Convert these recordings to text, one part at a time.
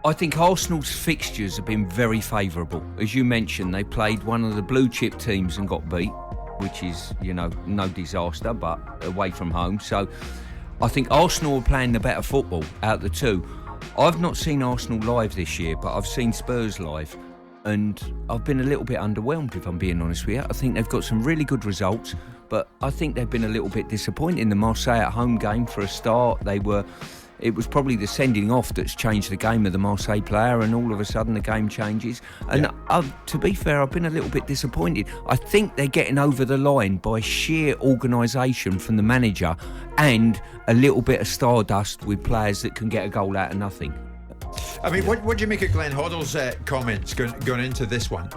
I think Arsenal's fixtures have been very favourable. As you mentioned, they played one of the blue chip teams and got beat, which is, no disaster, but away from home. So I think Arsenal are playing the better football out of the two. I've not seen Arsenal live this year, but I've seen Spurs live. And I've been a little bit underwhelmed, if I'm being honest with you. I think they've got some really good results, but I think they've been a little bit disappointing. The Marseille at home game, for a start, it was probably the sending off that's changed the game of the Marseille player, and all of a sudden the game changes. And to be fair, I've been a little bit disappointed. I think they're getting over the line by sheer organisation from the manager and a little bit of stardust with players that can get a goal out of nothing. I mean, what do you make of Glenn Hoddle's comments going into this one?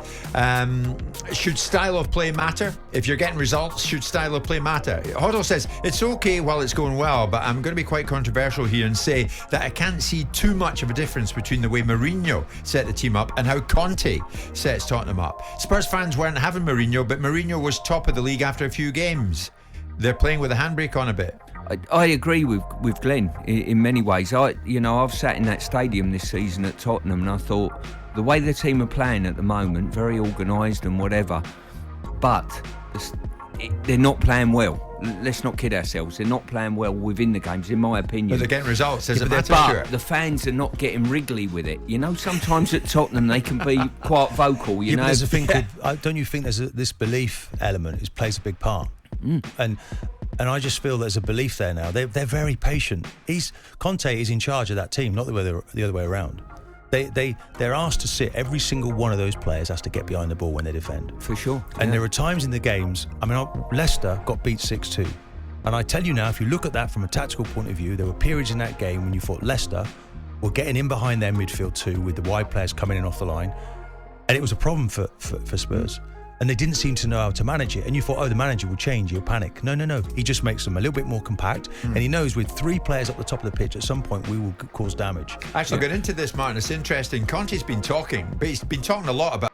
Should style of play matter? If you're getting results, should style of play matter? Hoddle says, it's okay while it's going well, but I'm going to be quite controversial here and say that I can't see too much of a difference between the way Mourinho set the team up and how Conte sets Tottenham up. Spurs fans weren't having Mourinho, but Mourinho was top of the league after a few games. They're playing with a handbrake on a bit. I agree with Glenn in many ways. I've sat in that stadium this season at Tottenham, and I thought the way the team are playing at the moment, very organised and whatever, but they're not playing well. Let's not kid ourselves. They're not playing well within the games, in my opinion. But they're getting results. Does it matter? But the fans are not getting wriggly with it. Sometimes at Tottenham they can be quite vocal. But there's a thing called, don't you think there's this belief element? It plays a big part. And I just feel there's a belief there now. They're very patient. Conte is in charge of that team, not the other way around. They're asked to sit. Every single one of those players has to get behind the ball when they defend. For sure. And there are times in the games, Leicester got beat 6-2. And I tell you now, if you look at that from a tactical point of view, there were periods in that game when you thought Leicester were getting in behind their midfield too, with the wide players coming in off the line. And it was a problem for Spurs. And they didn't seem to know how to manage it. And you thought, the manager will change, he'll panic. No. He just makes them a little bit more compact. And he knows with 3 players up the top of the pitch, at some point we will cause damage. Actually, get into this, Martin. It's interesting. Conte's been talking, but he's been talking a lot about